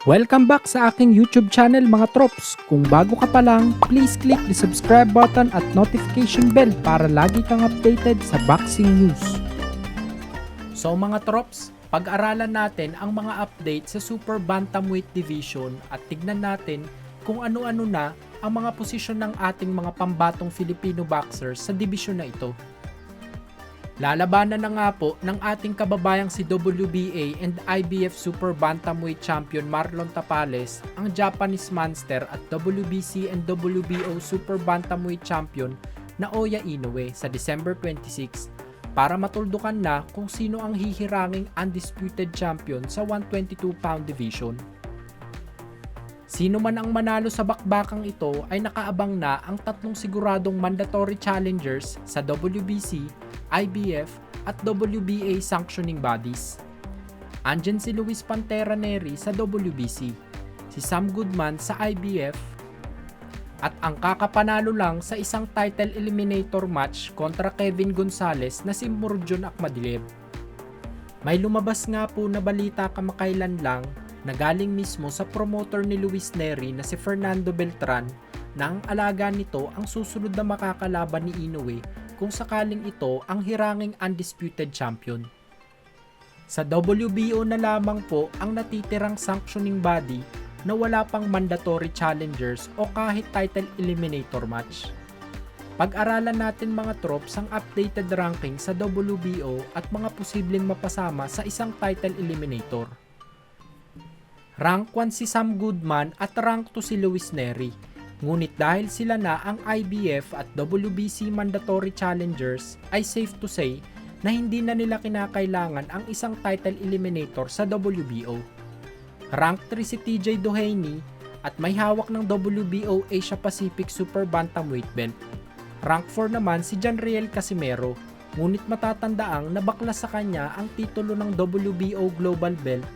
Welcome back sa aking YouTube channel mga trops. Kung bago ka pa lang, please click the subscribe button at notification bell para lagi kang updated sa boxing news. So mga trops, pag-aralan natin ang mga update sa Super Bantamweight Division at tignan natin kung ano-ano na ang mga posisyon ng ating mga pambatong Filipino boxers sa division na ito. Lalabanan na nga po ng ating kababayang si WBA and IBF Super Bantamweight Champion Marlon Tapales ang Japanese Monster at WBC and WBO Super Bantamweight Champion na Oya Inoue sa December 26 para matuldukan na kung sino ang hihiranging undisputed champion sa 122-pound division. Sino man ang manalo sa bakbakang ito ay nakaabang na ang tatlong siguradong mandatory challengers sa WBC, IBF at WBA sanctioning bodies. Andyan si Luis Pantera Neri sa WBC, si Sam Goodman sa IBF, at ang kakapanalo lang sa isang title eliminator match kontra Kevin Gonzalez na si Murdjon Akhmadiev. May lumabas nga po na balita kamakailan lang na galing mismo sa promoter ni Luis Neri na si Fernando Beltran na ang alaga nito ang susunod na makakalaban ni Inoue kung sakaling ito ang hiranging undisputed champion. Sa WBO na lamang po ang natitirang sanctioning body na wala pang mandatory challengers o kahit title eliminator match. Pag-aralan natin mga trops ang updated ranking sa WBO at mga posibleng mapasama sa isang title eliminator. Rank 1 si Sam Goodman at rank 2 si Luis Neri. Ngunit dahil sila na ang IBF at WBC mandatory challengers ay safe to say na hindi na nila kinakailangan ang isang title eliminator sa WBO. Rank 3 si TJ Doheny at may hawak ng WBO Asia Pacific Super Bantamweight belt. Rank 4 naman si Janriel Casimero, ngunit matatandaang nabakla sa kanya ang titulo ng WBO Global Belt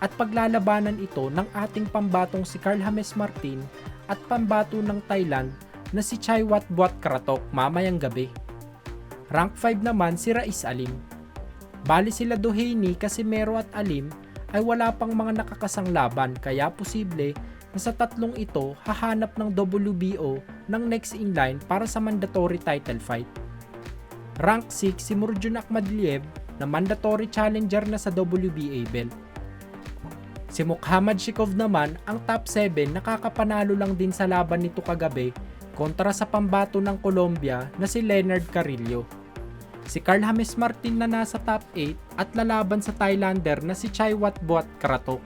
at paglalabanan ito ng ating pambatong si Carl James Martin at pambato ng Thailand na si Chaiwat Buatkratok mamayang gabi. Rank 5 naman si Raiz Alim. Bali sila Doheny, Casimero at Alim ay wala pang mga nakakasang laban kaya posible na sa tatlong ito hahanap ng WBO ng next in line para sa mandatory title fight. Rank 6 si Murdjon Akhmadiev na mandatory challenger na sa WBA belt. Si Mukhamadshyikov naman ang top 7 nakakapanalo lang din sa laban nito kagabi kontra sa pambato ng Colombia na si Leonard Carrillo. Si Carl James Martin na nasa top 8 at lalaban sa Thailander na si Chaiwat Buatkratok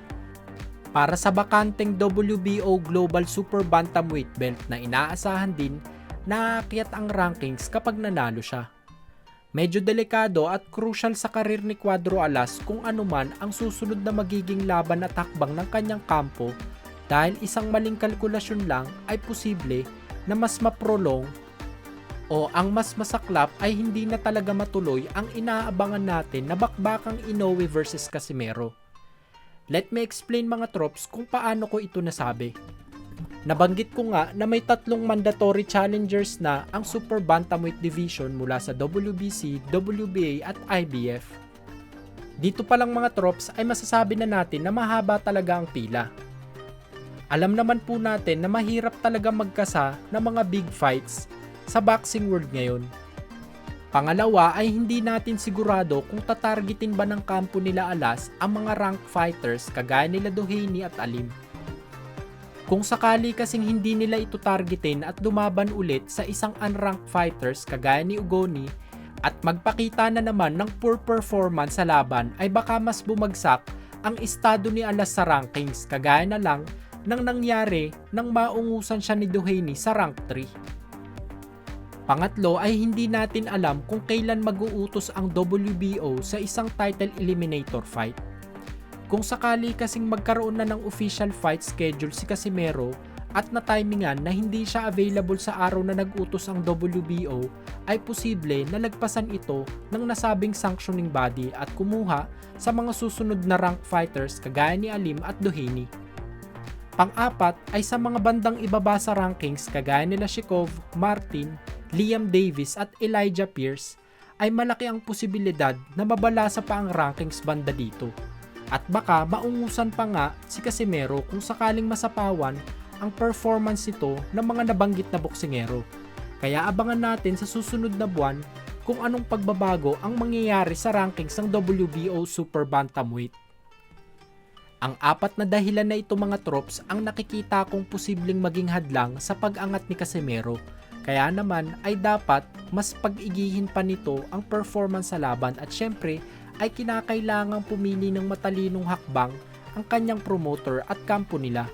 para sa bakanteng WBO Global Super Bantamweight belt na inaasahan din na aakyat ang rankings kapag nanalo siya. Medyo delikado at crucial sa karir ni Cuadro Alas kung anuman ang susunod na magiging laban at hakbang ng kanyang kampo dahil isang maling kalkulasyon lang ay posible na mas maprolong o ang mas masaklap ay hindi na talaga matuloy ang inaabangan natin na bakbakang Inoue versus Casimero. Let me explain mga trops kung paano ko ito nasabi. Nabanggit ko nga na may tatlong mandatory challengers na ang Super Bantamweight Division mula sa WBC, WBA at IBF. Dito pa lang mga trops ay masasabi na natin na mahaba talaga ang pila. Alam naman po natin na mahirap talaga magkasa ng mga big fights sa boxing world ngayon. Pangalawa ay hindi natin sigurado kung tatargetin ba ng kampo nila Alas ang mga ranked fighters kagaya nila Doheny at Alim. Kung sakali kasing hindi nila ito targetin at lumaban ulit sa isang unranked fighters kagaya ni Ugoni at magpakita na naman ng poor performance sa laban ay baka mas bumagsak ang estado ni Alas sa rankings kagaya na lang ng nangyari nang maungusan siya ni Doheny sa rank 3. Pangatlo ay hindi natin alam kung kailan mag-uutos ang WBO sa isang title eliminator fight. Kung sakali kasing magkaroon na ng official fight schedule si Casimero at na-timingan na hindi siya available sa araw na nag-utos ang WBO, ay posible na lagpasan ito ng nasabing sanctioning body at kumuha sa mga susunod na ranked fighters kagaya ni Alim at Doheny. Pang-apat ay sa mga bandang ibaba sa rankings kagaya nila Shikov, Martin, Liam Davis at Elijah Pierce ay malaki ang posibilidad na mabalasa pa ang rankings banda dito. At baka maungusan pa nga si Casimero kung sakaling masapawan ang performance nito ng mga nabanggit na boksingero. Kaya abangan natin sa susunod na buwan kung anong pagbabago ang mangyayari sa rankings ng WBO Super Bantamweight. Ang apat na dahilan na ito mga trops ang nakikita kong posibleng maging hadlang sa pag-angat ni Casimero. Kaya naman ay dapat mas pag-igihin pa nito ang performance sa laban at syempre ay kinakailangang pumili ng matalinong hakbang ang kanyang promoter at kampo nila.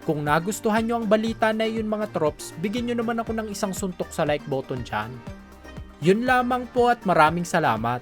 Kung nagustuhan nyo ang balita na yun mga trops, bigyan nyo naman ako ng isang suntok sa like button dyan. Yun lamang po at maraming salamat.